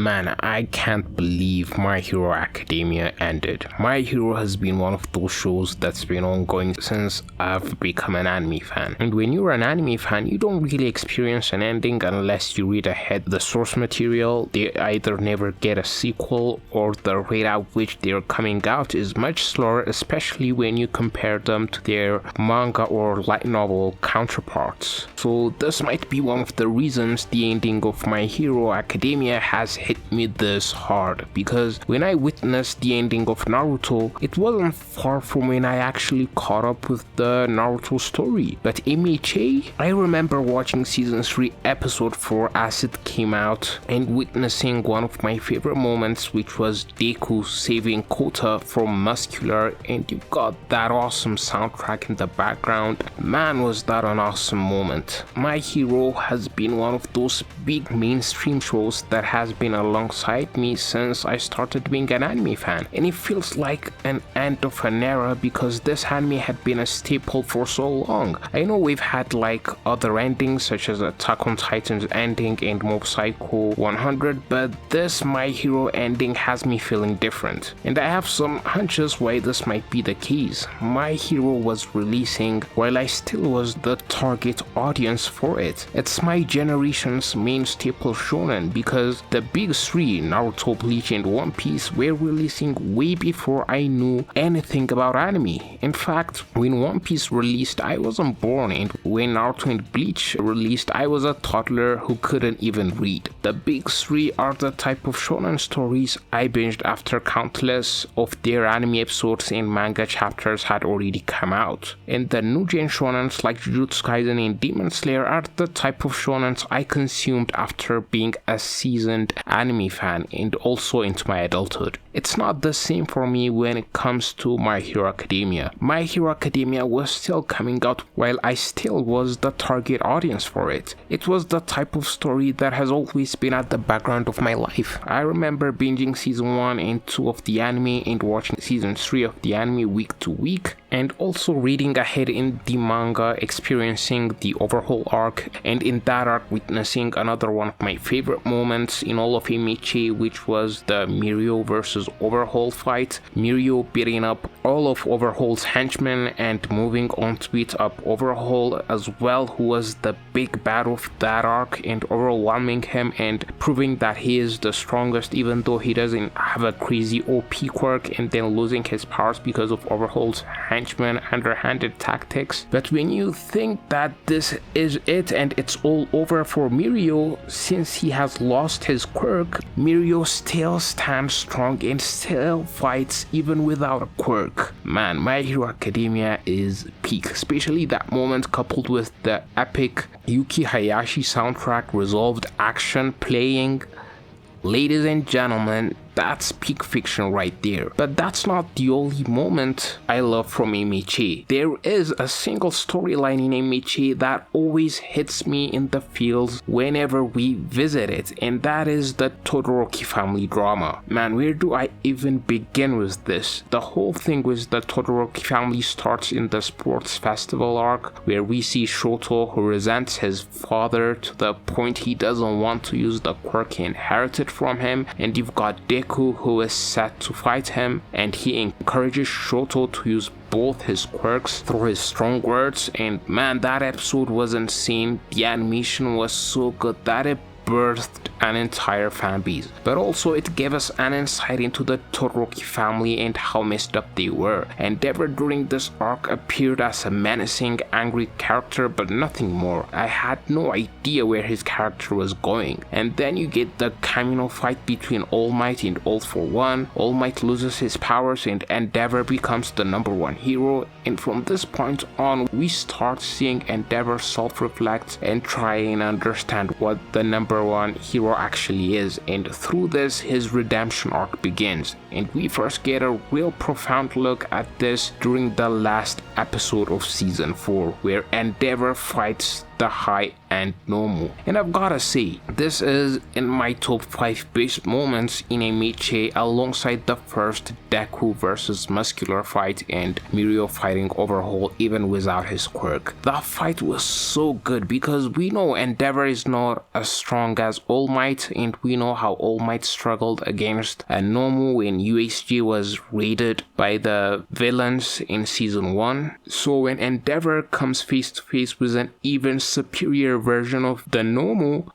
Man, I can't believe My Hero Academia ended. My Hero has been one of those shows that's been ongoing since I've become an anime fan. And when you're an anime fan, you don't really experience an ending unless you read ahead the source material. They either never get a sequel or the rate at which they're coming out is much slower, especially when you compare them to their manga or light novel counterparts. So this might be one of the reasons the ending of My Hero Academia has hit me this hard, because when I witnessed the ending of Naruto, it wasn't far from when I actually caught up with the Naruto story. But MHA, I remember watching season 3 episode 4 as it came out and witnessing one of my favorite moments, which was Deku saving Kota from Muscular, and you've got that awesome soundtrack in the background. Man, was that an awesome moment. My Hero has been one of those big mainstream shows that has been alongside me since I started being an anime fan, and it feels like an end of an era because this anime had been a staple for so long. I know we've had like other endings such as Attack on Titan's ending and Mob Psycho 100, but this My Hero ending has me feeling different, and I have some hunches why this might be the case. My Hero was releasing while I still was the target audience for it. It's my generation's main staple shonen because the big three, Naruto, Bleach and One Piece, were releasing way before I knew anything about anime. In fact, when One Piece released, I wasn't born, and when Naruto and Bleach released, I was a toddler who couldn't even read. The big three are the type of shonen stories I binged after countless of their anime episodes and manga chapters had already come out. And the new gen shonens like Jujutsu Kaisen and Demon Slayer are the type of shonens I consumed after being a seasoned anime fan and also into my adulthood. It's not the same for me when it comes to My Hero Academia. My Hero Academia was still coming out while I still was the target audience for it. It was the type of story that has always been at the background of my life. I remember binging season 1 and 2 of the anime and watching season 3 of the anime week to week, and also reading ahead in the manga, experiencing the Overhaul arc, and in that arc witnessing another one of my favorite moments in all of MHA, which was the Mirio versus Overhaul fight. Mirio beating up all of Overhaul's henchmen and moving on to beat up Overhaul as well, who was the big bad of that arc, and overwhelming him and proving that he is the strongest even though he doesn't have a crazy OP quirk, and then losing his powers because of Overhaul's henchmen underhanded tactics. But when you think that this is it and it's all over for Mirio, since he has lost his quirk, Mirio still stands strong and still fights even without a quirk. Man, My Hero Academia is peak, especially that moment coupled with the epic Yuki Hayashi soundtrack Resolved Action playing. Ladies and gentlemen, that's peak fiction right there. But that's not the only moment I love from MHA. There is a single storyline in MHA that always hits me in the feels whenever we visit it, and that is the Todoroki family drama. Man, where do I even begin with this? The whole thing with the Todoroki family starts in the sports festival arc, where we see Shoto, who resents his father to the point he doesn't want to use the quirk he inherited from him, and you've got Deku, who is set to fight him, and he encourages Shoto to use both his quirks through his strong words. And man, that episode was insane. The animation was so good that it birthed an entire fan base, but also it gave us an insight into the Todoroki family and how messed up they were. Endeavor during this arc appeared as a menacing, angry character, but nothing more. I had no idea where his character was going. And then you get the Camino fight between All Might and All For One. All Might loses his powers and Endeavor becomes the #1 hero, and from this point on we start seeing Endeavor self-reflect and try and understand what the #1 hero actually is, and through this his redemption arc begins, and we first get a real profound look at this during the last episode of season 4, where Endeavor fights the high-end normal. And I've gotta say, this is in my top 5 best moments in a match alongside the first Deku versus Muscular fight and Mirio fighting overhaul even without his quirk. That fight was so good because we know Endeavor is not as strong as All Might, and we know how All Might struggled against a normal when UHG was raided by the villains in season 1. So when Endeavor comes face to face with an even superior version of the normal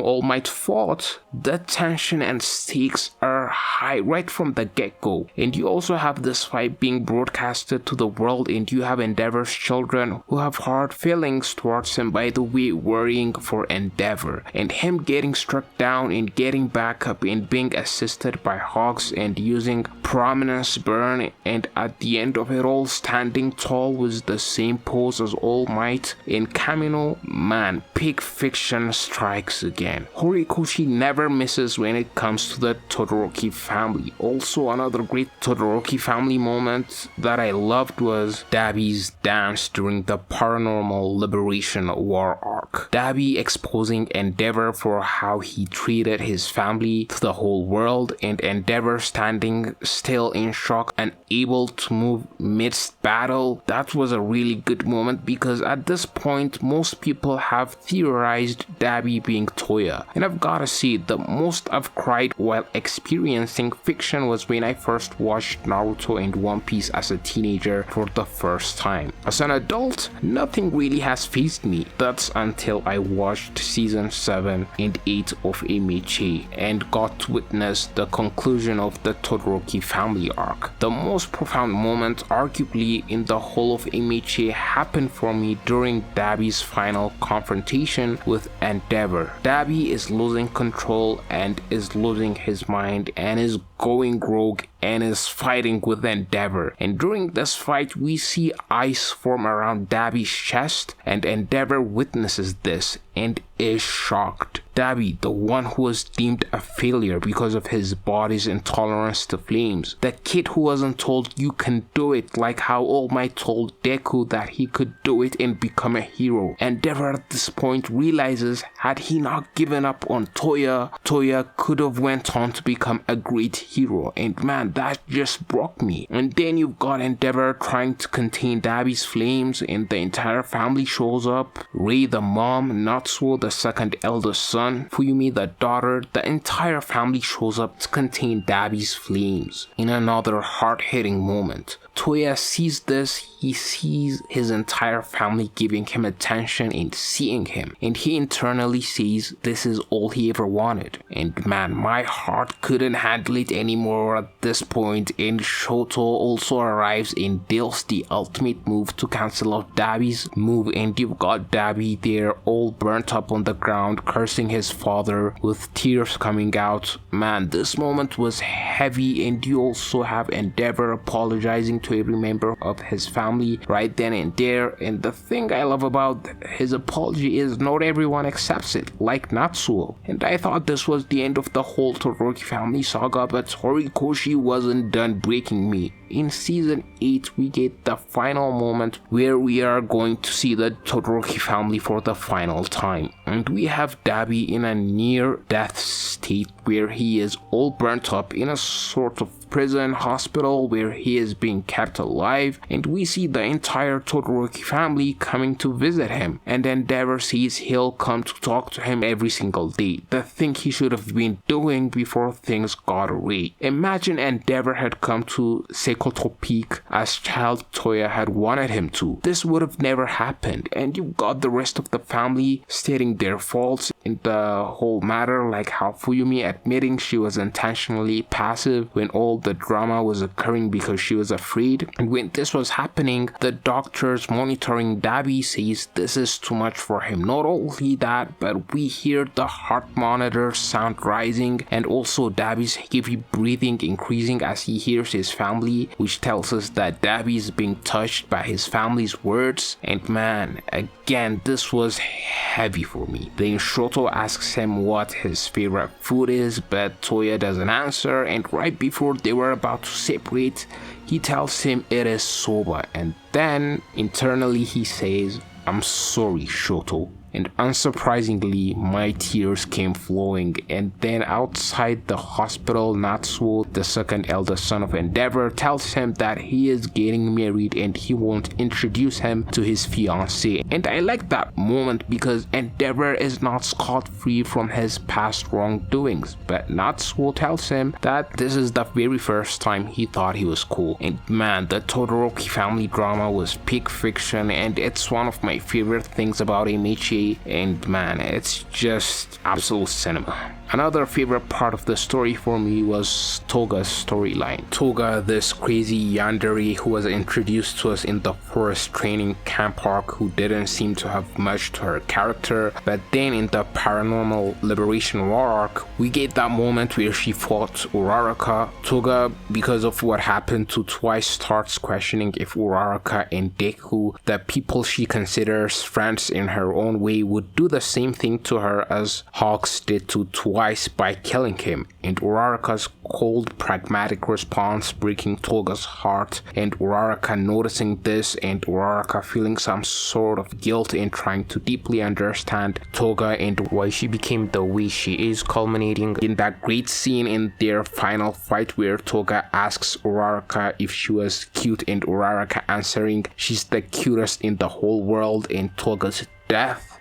All Might fought, the tension and stakes are high right from the get-go. And you also have this fight being broadcasted to the world, and you have Endeavor's children who have hard feelings towards him, by the way, worrying for Endeavor, and him getting struck down and getting back up and being assisted by Hawks and using Prominence Burn, and at the end of it all standing tall with the same pose as All Might in Kamino. Man, peak fiction strikes again. Horikoshi never misses when it comes to the Todoroki family. Also, another great Todoroki family moment that I loved was Dabi's dance during the Paranormal Liberation War arc. Dabi exposing Endeavor for how he treated his family to the whole world, and Endeavor standing still in shock, unable to move midst battle. That was a really good moment because at this point most people have theorized Dabi being Toya, and I've gotta say, the most I've cried while experiencing fiction was when I first watched Naruto and One Piece as a teenager for the first time. As an adult, nothing really has fazed me. That's until I watched season 7 and 8 of MHA and got to witness the conclusion of the Todoroki family arc. The most profound moment arguably in the whole of MHA happened for me during Dabi's final confrontation with Endeavor. Dabi is losing control and is losing his mind and is going rogue and is fighting with Endeavor, and during this fight we see ice form around Dabi's chest, and Endeavor witnesses this and is shocked. Dabi, the one who was deemed a failure because of his body's intolerance to flames, the kid who wasn't told you can do it like how All Might told Deku that he could do it and become a hero. Endeavor at this point realizes had he not given up on Toya, Toya could have went on to become a great hero, and man, that just broke me. And then you've got Endeavor trying to contain Dabi's flames, and the entire family shows up. Rei the mom, Natsuo the second eldest son, Fuyumi the daughter, the entire family shows up to contain Dabi's flames. In another hard-hitting moment, Toya sees this, he sees his entire family giving him attention and seeing him, and he internally says this is all he ever wanted. And man, my heart couldn't handle it anymore at this point, and Shoto also arrives and deals the ultimate move to cancel out Dabi's move, and you've got Dabi there all burnt up on the ground cursing his father with tears coming out. Man, this moment was heavy, and you also have Endeavor apologizing to every member of his family right then and there, and the thing I love about his apology is not everyone accepts it, like Natsuo. And I thought this was the end of the whole Todoroki family saga, but Horikoshi wasn't done breaking me. In season 8 we get the final moment where we are going to see the Todoroki family for the final time, and we have Dabi in a near death state where he is all burnt up in a sort of prison hospital where he is being kept alive, and we see the entire Todoroki family coming to visit him, and Endeavor says he'll come to talk to him every single day, the thing he should have been doing before things got away. Imagine Endeavor had come to Sekoto Peak as child Toya had wanted him to. This would have never happened, and you've got the rest of the family stating their faults in the whole matter, like how Fuyumi admitting she was intentionally passive when all the drama was occurring because she was afraid, and when this was happening the doctors monitoring Dabi says this is too much for him. Not only that, but we hear the heart monitor sound rising, and also Dabi's heavy breathing increasing as he hears his family, which tells us that Dabi is being touched by his family's words. And man, again, this was heavy for me. Then Shoto asks him what his favorite food is, but Toya doesn't answer, and right before they were about to separate, he tells him it is soba, and then internally he says, "I'm sorry, Shoto." And unsurprisingly, my tears came flowing. And then outside the hospital, Natsuo, the second eldest son of Endeavor, tells him that he is getting married and he won't introduce him to his fiancée. And I like that moment because Endeavor is not scot-free from his past wrongdoings, but Natsuo tells him that this is the very first time he thought he was cool. And man, the Todoroki family drama was peak fiction, and it's one of my favorite things about MHA, and man, it's just absolute cinema. Another favorite part of the story for me was Toga's storyline. Toga, this crazy yandere who was introduced to us in the forest training camp arc, who didn't seem to have much to her character, but then in the paranormal liberation war arc, we get that moment where she fought Uraraka. Toga, because of what happened to Twice, starts questioning if Uraraka and Deku, the people she considers friends in her own way, would do the same thing to her as Hawks did to Twice by killing him, and Uraraka's cold, pragmatic response breaking Toga's heart, and Uraraka noticing this, and Uraraka feeling some sort of guilt in trying to deeply understand Toga and why she became the way she is, culminating in that great scene in their final fight where Toga asks Uraraka if she was cute, and Uraraka answering she's the cutest in the whole world, and Toga's death.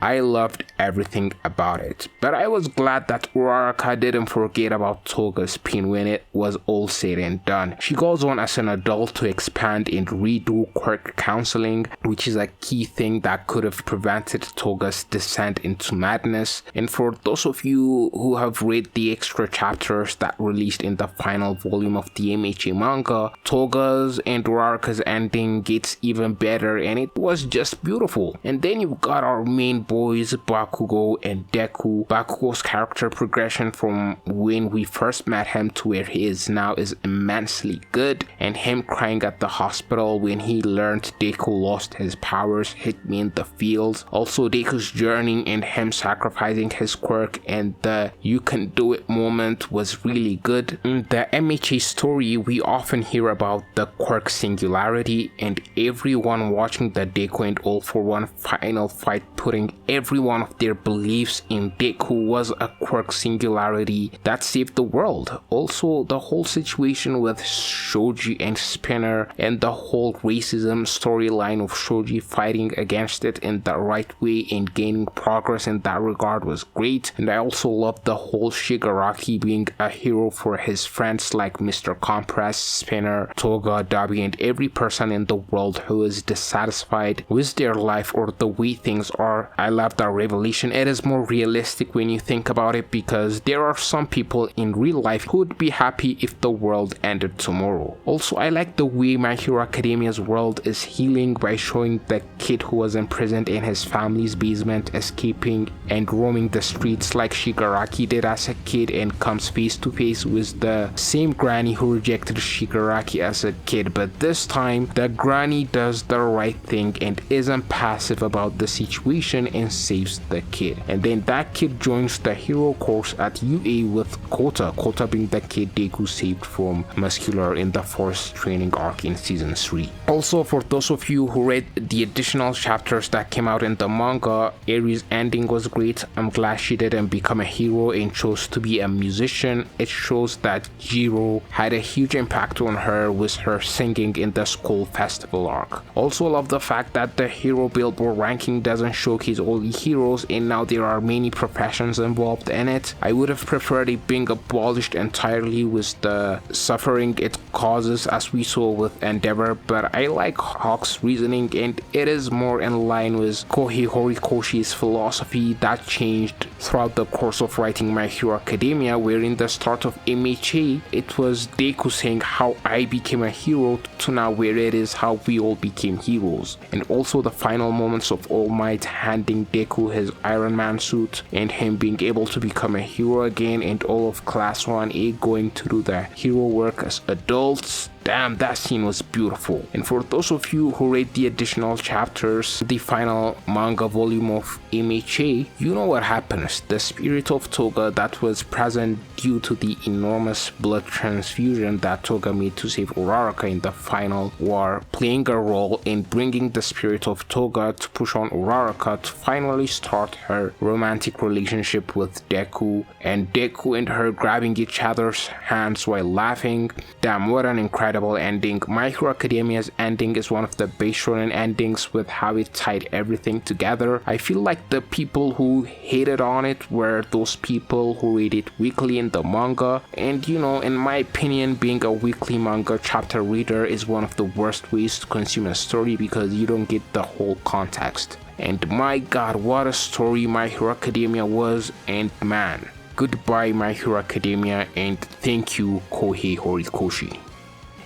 I loved everything about it, but I was glad that Uraraka didn't forget about Toga's pain when it was all said and done. She goes on as an adult to expand and redo quirk counseling, which is a key thing that could have prevented Toga's descent into madness. And for those of you who have read the extra chapters that released in the final volume of the MHA manga, Toga's and Uraraka's ending gets even better, and it was just beautiful. And then you've got our main boys Bakugo and Deku. Bakugo's character progression from when we first met him to where he is now is immensely good, and him crying at the hospital when he learned Deku lost his powers hit me in the feels. Also Deku's journey and him sacrificing his quirk and the you can do it moment was really good. In the MHA story, we often hear about the quirk singularity, and everyone watching the Deku and All For One final fight putting every one of their beliefs in Deku was a quirk singularity that saved the world. Also, the whole situation with Shoji and Spinner and the whole racism storyline of Shoji fighting against it in the right way and gaining progress in that regard was great. And I also loved the whole Shigaraki being a hero for his friends like Mr. Compress, Spinner, Toga, Dabi, and every person in the world who is dissatisfied with their life or the way things are. I love that revelation. It is more realistic when you think about it, because there are some people in real life who would be happy if the world ended tomorrow. Also, I like the way My Hero Academia's world is healing by showing the kid who was imprisoned in his family's basement escaping and roaming the streets like Shigaraki did as a kid, and comes face to face with the same granny who rejected Shigaraki as a kid, but this time the granny does the right thing and isn't passive about the situation and saves the kid. And then that kid joins the hero course at UA with Kota being the kid Deku saved from Muscular in the forest training arc in season 3. Also, for those of you who read the additional chapters that came out in the manga, Eri's ending was great. I'm glad she didn't become a hero and chose to be a musician. It shows that Jiro had a huge impact on her with her singing in the school festival arc. Also love the fact that the hero billboard ranking doesn't showcase only heroes, and now there are many professions involved in it. I would have preferred it being abolished entirely with the suffering it causes as we saw with Endeavor, but I like Hawk's reasoning, and it is more in line with Kohei Horikoshi's philosophy that changed throughout the course of writing My Hero Academia, where in the start of MHA it was Deku saying how I became a hero, to now where it is how we all became heroes. And also the final moments of All Might handing Deku his Iron Man suit and him being able to become a hero again, and all of Class 1A going to do the hero work as adults. damn, that scene was beautiful. And for those of you who read the additional chapters, the final manga volume of MHA, you know what happens. The spirit of Toga that was present due to the enormous blood transfusion that Toga made to save Uraraka in the final war, playing a role in bringing the spirit of Toga to push on Uraraka to finally start her romantic relationship with Deku, and Deku and her grabbing each other's hands while laughing. Damn, what an incredible ending. My Hero Academia's ending is one of the best shonen endings with how it tied everything together. I feel like the people who hated on it were those people who read it weekly in the manga, and you know, in my opinion, being a weekly manga chapter reader is one of the worst ways to consume a story because you don't get the whole context. And my god, what a story My Hero Academia was, and man, goodbye My Hero Academia, and thank you Kohei Horikoshi.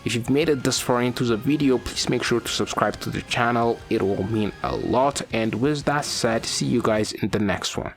If you've made it this far into the video, please make sure to subscribe to the channel, it will mean a lot, and with that said, see you guys in the next one.